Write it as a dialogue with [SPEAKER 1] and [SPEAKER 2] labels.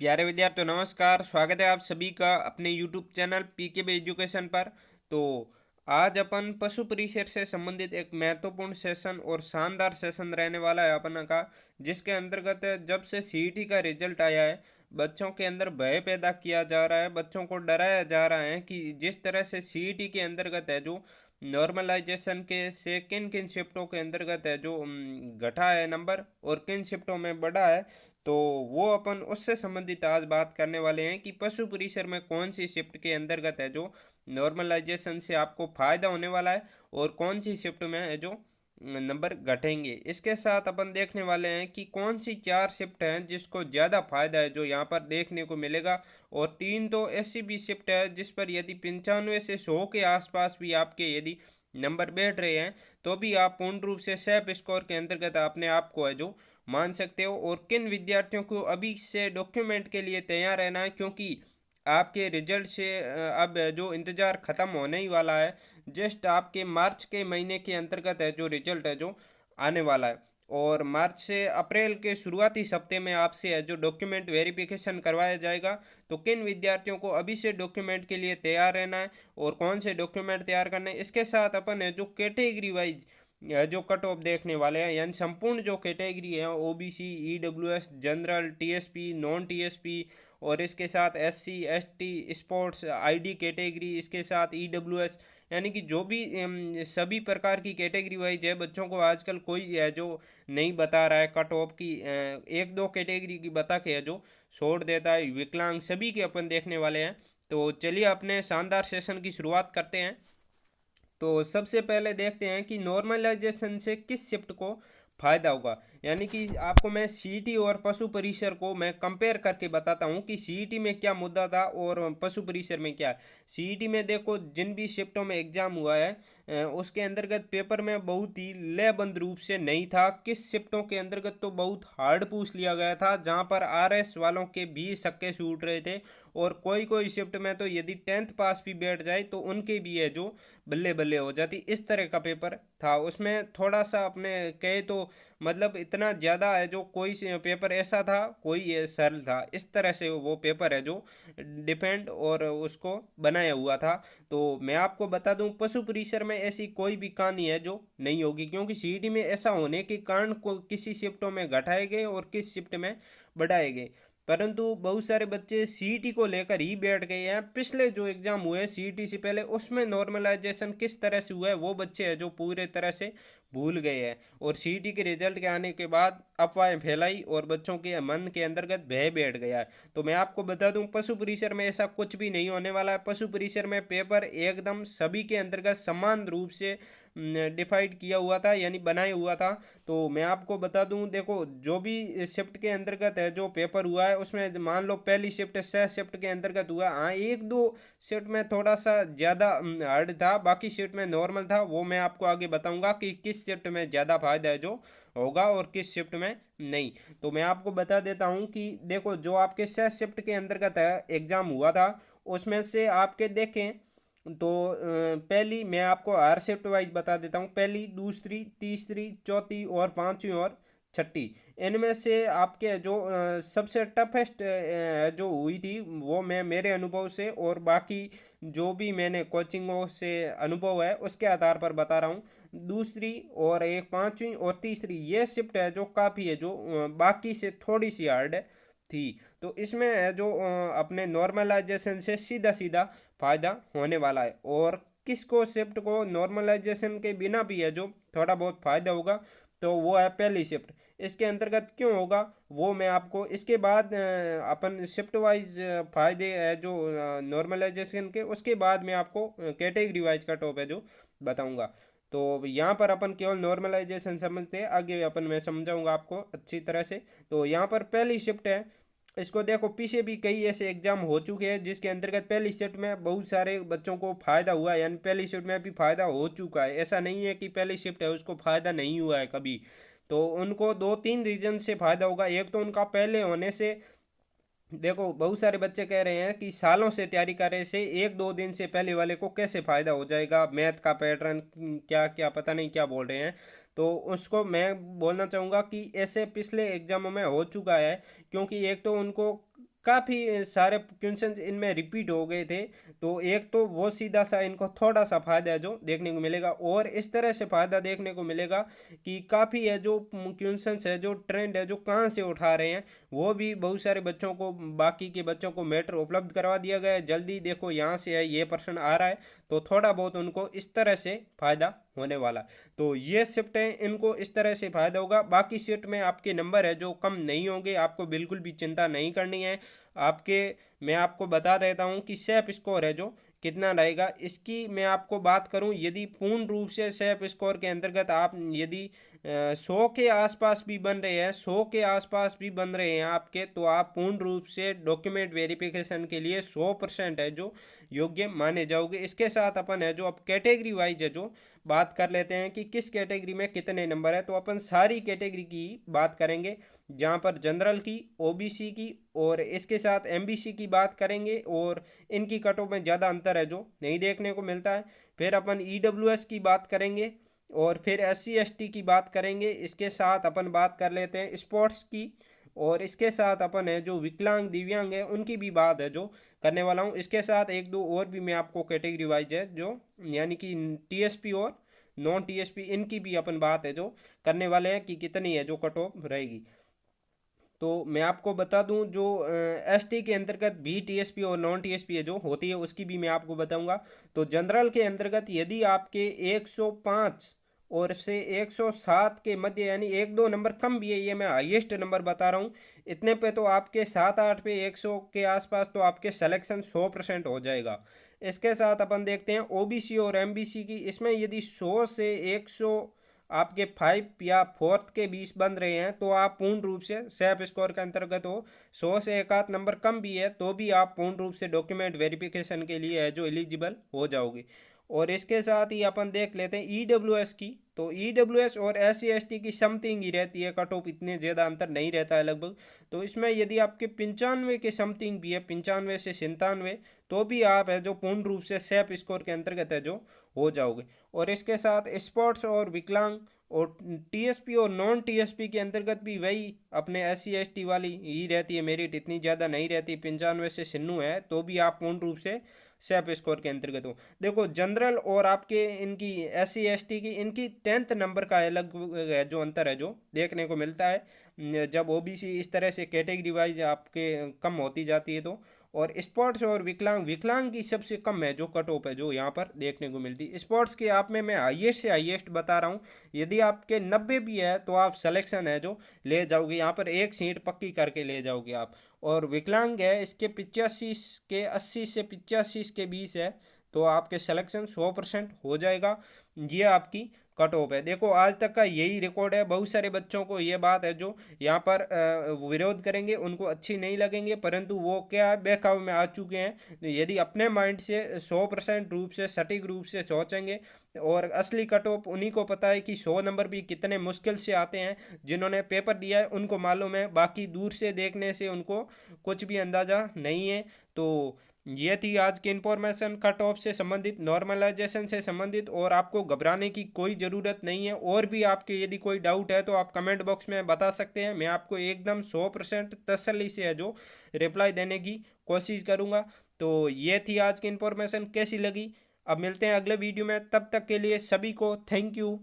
[SPEAKER 1] प्यारे विद्यार्थियों नमस्कार। स्वागत है आप सभी का अपने यूट्यूब चैनल पीकेबी एजुकेशन पर। तो आज अपन पशु परिसर से संबंधित एक महत्वपूर्ण सेशन और शानदार सेशन रहने वाला है अपन का, जिसके अंतर्गत जब से सीईटी का रिजल्ट आया है बच्चों के अंदर भय पैदा किया जा रहा है, बच्चों को डराया जा रहा है कि जिस तरह से सीईटी के अंतर्गत है जो नॉर्मलाइजेशन के से किन किन शिफ्टों के अंतर्गत है जो घटा है नंबर और किन शिफ्टों में बढ़ा है। तो वो अपन उससे संबंधित आज बात करने वाले हैं कि पशु परिसर में कौन सी शिफ्ट के अंतर्गत है जो नॉर्मलाइजेशन से आपको फायदा होने वाला है और कौन सी शिफ्ट में है जो नंबर घटेंगे। इसके साथ अपन देखने वाले हैं कि कौन सी चार शिफ्ट हैं जिसको ज़्यादा फायदा है जो यहाँ पर देखने को मिलेगा, और तीन तो ऐसी भी शिफ्ट है जिस पर यदि 95 से 100 के आसपास भी आपके यदि नंबर बैठ रहे हैं तो भी आप पूर्ण रूप से सेफ स्कोर के अंतर्गत अपने आप को है जो मान सकते हो। और किन विद्यार्थियों को अभी से डॉक्यूमेंट के लिए तैयार रहना है, क्योंकि आपके रिजल्ट से अब जो इंतज़ार ख़त्म होने ही वाला है। जस्ट आपके मार्च के महीने के अंतर्गत है जो रिजल्ट है जो आने वाला है, और मार्च से अप्रैल के शुरुआती हफ्ते में आपसे है जो डॉक्यूमेंट वेरिफिकेशन करवाया जाएगा। तो किन विद्यार्थियों को अभी से डॉक्यूमेंट के लिए तैयार रहना है और कौन से डॉक्यूमेंट तैयार करने हैं, इसके साथ अपन है जो कैटेगरी वाइज जो कट ऑफ देखने वाले हैं, यानी संपूर्ण जो कैटेगरी है OBC, EWS, general, TSP, non TSP, और इसके साथ SC, ST, sports, ID category, इसके साथ ईडब्ल्यूएस, यानी कि जो भी सभी प्रकार की कैटेगरी वाइज है। बच्चों को आजकल कोई है जो नहीं बता रहा है कट ऑफ की, एक दो कैटेगरी की बता के है जो छोड़ देता है। विकलांग सभी के अपन देखने वाले हैं। तो चलिए अपने शानदार सेशन की शुरुआत करते हैं। तो सबसे पहले देखते हैं कि नॉर्मलाइजेशन से किस शिफ्ट को फायदा होगा। यानी कि आपको मैं सीईटी और पशु परिसर को मैं कंपेयर करके बताता हूँ कि सीईटी में क्या मुद्दा था और पशु परिसर में क्या है। सीईटी में देखो जिन भी शिफ्टों में एग्जाम हुआ है उसके अंतर्गत पेपर में बहुत ही लयबंद रूप से नहीं था। किस शिफ्टों के अंतर्गत तो बहुत हार्ड पूछ लिया गया था, जहाँ पर आरएस वालों के भी छक्के छूट रहे थे, और कोई कोई शिफ्ट में तो यदि 10th पास भी बैठ जाए तो उनके भी है जो बल्ले बल्ले हो जाती। इस तरह का पेपर था। उसमें थोड़ा सा अपने कहे तो मतलब इतना ज़्यादा है जो कोई पेपर ऐसा था कोई ये सरल था, इस तरह से वो पेपर है जो डिपेंड और उसको बनाया हुआ था। तो मैं आपको बता दूं पशु परिसर में ऐसी कोई भी कहानी है जो नहीं होगी, क्योंकि सीईटी में ऐसा होने के कारण को किसी शिफ्टों में घटाए गए और किस शिफ्ट में बढ़ाए गए। परंतु बहुत सारे बच्चे सीईटी को लेकर ही बैठ गए हैं। पिछले जो एग्जाम हुए सीईटी से पहले उसमें नॉर्मलाइजेशन किस तरह से हुआ है वो बच्चे हैं जो पूरे तरह से भूल गए हैं, और सीईटी के रिजल्ट के आने के बाद अफवाहें फैलाई और बच्चों के मन के अंतर्गत भय बैठ गया है। तो मैं आपको बता दूं पशु परिसर में ऐसा कुछ भी नहीं होने वाला है। पशु परिसर में पेपर एकदम सभी के अंतर्गत समान रूप से डिफाइड किया हुआ था, यानी बनाया हुआ था। तो मैं आपको बता दूं देखो जो भी शिफ्ट के अंतर्गत है जो पेपर हुआ है उसमें मान लो पहली शिफ्ट 6 शिफ्ट के अंतर्गत हुआ, हाँ एक दो शिफ्ट में थोड़ा सा ज़्यादा हार्ड था, बाकी शिफ्ट में नॉर्मल था। वो मैं आपको आगे बताऊंगा कि किस शिफ्ट में ज़्यादा फायदा है जो होगा और किस शिफ्ट में नहीं। तो मैं आपको बता देता हूँ कि देखो जो आपके 6 शिफ्ट के अंतर्गत है एग्ज़ाम हुआ था उसमें से आपके देखें तो पहली मैं आपको हर शिफ्ट वाइज बता देता हूँ। पहली, दूसरी, तीसरी, चौथी और पांचवी और छठी, इनमें से आपके जो सबसे टफेस्ट जो हुई थी वो मैं मेरे अनुभव से और बाकी जो भी मैंने कोचिंगों से अनुभव है उसके आधार पर बता रहा हूँ। दूसरी और एक पांचवी और तीसरी ये शिफ्ट है जो काफ़ी है जो बाकी से थोड़ी सी हार्ड थी। तो इसमें है जो अपने नॉर्मलाइजेशन से सीधा सीधा फायदा होने वाला है, और किसको शिफ्ट को नॉर्मलाइजेशन के बिना भी है जो थोड़ा बहुत फायदा होगा तो वो है पहली शिफ्ट। इसके अंतर्गत क्यों होगा वो मैं आपको इसके बाद अपन शिफ्ट वाइज फायदे है जो नॉर्मलाइजेशन के उसके बाद मैं आपको कैटेगरी वाइज का टॉप है जो बताऊंगा। तो यहाँ पर अपन केवल नॉर्मलाइजेशन समझते हैं, आगे अपन मैं समझाऊंगा आपको अच्छी तरह से। तो यहाँ पर पहली शिफ्ट है, इसको देखो पीछे भी कई ऐसे एग्जाम हो चुके हैं जिसके अंतर्गत पहली शिफ्ट में बहुत सारे बच्चों को फायदा हुआ है, यानी पहली शिफ्ट में भी फायदा हो चुका है। ऐसा नहीं है कि पहली शिफ्ट है उसको फायदा नहीं हुआ है कभी। तो उनको दो तीन रीजन से फायदा होगा। एक तो उनका पहले होने से, देखो बहुत सारे बच्चे कह रहे हैं कि सालों से तैयारी कर रहे से एक दो दिन से पहले वाले को कैसे फ़ायदा हो जाएगा, मैथ का पैटर्न क्या क्या पता नहीं क्या बोल रहे हैं। तो उसको मैं बोलना चाहूँगा कि ऐसे पिछले एग्जामों में हो चुका है, क्योंकि एक तो उनको काफ़ी सारे क्वेश्चन इनमें रिपीट हो गए थे। तो एक तो वो सीधा सा इनको थोड़ा सा फ़ायदा है जो देखने को मिलेगा, और इस तरह से फ़ायदा देखने को मिलेगा कि काफ़ी है जो क्वेश्चन है, जो ट्रेंड है, जो कहाँ से उठा रहे हैं, वो भी बहुत सारे बच्चों को, बाकी के बच्चों को मैटर उपलब्ध करवा दिया गया है। जल्दी देखो यहाँ से है ये प्रश्न आ रहा है, तो थोड़ा बहुत उनको इस तरह से फ़ायदा होने वाला। तो ये शिफ्ट है, इनको इस तरह से फ़ायदा होगा। बाकी शिफ्ट में आपके नंबर है जो कम नहीं होंगे, आपको बिल्कुल भी चिंता नहीं करनी है। आपके मैं आपको बता देता हूँ कि सेफ स्कोर है जो कितना रहेगा। इसकी मैं आपको बात करूँ, यदि पूर्ण रूप से सेफ स्कोर के अंतर्गत आप यदि 100 के आसपास भी बन रहे हैं, 100 के आसपास भी बन रहे हैं आपके, तो आप पूर्ण रूप से डॉक्यूमेंट वेरिफिकेशन के लिए 100% है जो योग्य माने जाओगे। इसके साथ अपन है जो अब कैटेगरी वाइज है जो बात कर लेते हैं कि किस कैटेगरी में कितने नंबर है। तो अपन सारी कैटेगरी की बात करेंगे, जहाँ पर जनरल की, ओबीसी की और इसके साथ एमबीसी की बात करेंगे, और इनकी कटों में ज़्यादा अंतर है जो नहीं देखने को मिलता है। फिर अपन ईडब्ल्यूएस की बात करेंगे, और फिर एससी एसटी की बात करेंगे। इसके साथ अपन बात कर लेते हैं स्पोर्ट्स की, और इसके साथ अपन है जो विकलांग दिव्यांग है उनकी भी बात है जो करने वाला हूँ। इसके साथ एक दो और भी मैं आपको कैटेगरी वाइज है जो, यानी कि टीएसपी और नॉन टीएसपी, इनकी भी अपन बात है जो करने वाले हैं कि कितनी है जो कट ऑफ रहेगी। तो मैं आपको बता दूं जो एसटी के अंतर्गत भी टीएसपी और नॉन टीएसपी है जो होती है उसकी भी मैं आपको बताऊंगा। तो जनरल के अंतर्गत यदि आपके 105 और से 107 के मध्य, यानी एक दो नंबर कम भी है, ये मैं हाईएस्ट नंबर बता रहा हूँ, इतने पे तो आपके 7-8 पे 100 के आसपास तो आपके सिलेक्शन 100% हो जाएगा। इसके साथ अपन देखते हैं ओबीसी और एमबीसी की। इसमें यदि 100 से 100 आपके 5 या 4th के 20 बन रहे हैं, तो आप पूर्ण रूप से सेफ स्कोर के अंतर्गत हो। 100 से एक आध नंबर कम भी है तो भी आप पूर्ण रूप से डॉक्यूमेंट वेरिफिकेशन के लिए है जो एलिजिबल हो जाओगे। और इसके साथ ही अपन देख लेते हैं ईडब्ल्यूएस की। तो ईडब्ल्यूएस और एससी एसटी की समथिंग ही रहती है, कट ऑफ इतने ज़्यादा अंतर नहीं रहता है लगभग। तो इसमें यदि आपके 95 के समथिंग भी है, 95 से 97, तो भी आप है जो पूर्ण रूप से सेफ स्कोर के अंतर्गत है जो हो जाओगे। और इसके साथ स्पोर्ट्स और विकलांग और टीएसपी और नॉन टीएसपी के अंतर्गत भी वही अपने एससी एसटी वाली ही रहती है, मेरिट इतनी ज़्यादा नहीं रहती, 95 से 96 है, तो भी आप पूर्ण रूप से सेफ स्कोर के अंतर्गत हो। देखो जनरल और आपके इनकी एससी एसटी की, इनकी 10th नंबर का अलग जो अंतर है जो देखने को मिलता है जब ओबीसी इस तरह से कैटेगरी वाइज आपके कम होती जाती है तो। और स्पोर्ट्स और विकलांग, विकलांग की सबसे कम है जो कट ऑफ है जो यहाँ पर देखने को मिलती है। स्पोर्ट्स के आप में मैं हाईएस्ट से हाईएस्ट बता रहा हूँ, यदि आपके 90 भी है तो आप सिलेक्शन है जो ले जाओगे, यहाँ पर एक सीट पक्की करके ले जाओगे आप। और विकलांग है इसके 85 के 80 से 85 के 20 है, तो आपके सिलेक्शन 100% हो जाएगा। ये आपकी कट ऑफ है। देखो आज तक का यही रिकॉर्ड है। बहुत सारे बच्चों को ये बात है जो यहाँ पर विरोध करेंगे, उनको अच्छी नहीं लगेंगे, परंतु वो क्या बहकावे में आ चुके हैं। यदि अपने माइंड से 100% रूप से सटीक रूप से सोचेंगे, और असली कट ऑफ उन्हीं को पता है कि 100 नंबर भी कितने मुश्किल से आते हैं, जिन्होंने पेपर दिया है उनको मालूम है, बाकी दूर से देखने से उनको कुछ भी अंदाज़ा नहीं है। तो ये थी आज की इन्फॉर्मेशन कट ऑफ से संबंधित, नॉर्मलाइजेशन से संबंधित, और आपको घबराने की कोई ज़रूरत नहीं है। और भी आपके यदि कोई डाउट है तो आप कमेंट बॉक्स में बता सकते हैं, मैं आपको एकदम 100% तसल्ली से है जो रिप्लाई देने की कोशिश करूँगा। तो ये थी आज की इन्फॉर्मेशन, कैसी लगी अब मिलते हैं अगले वीडियो में, तब तक के लिए सभी को थैंक यू।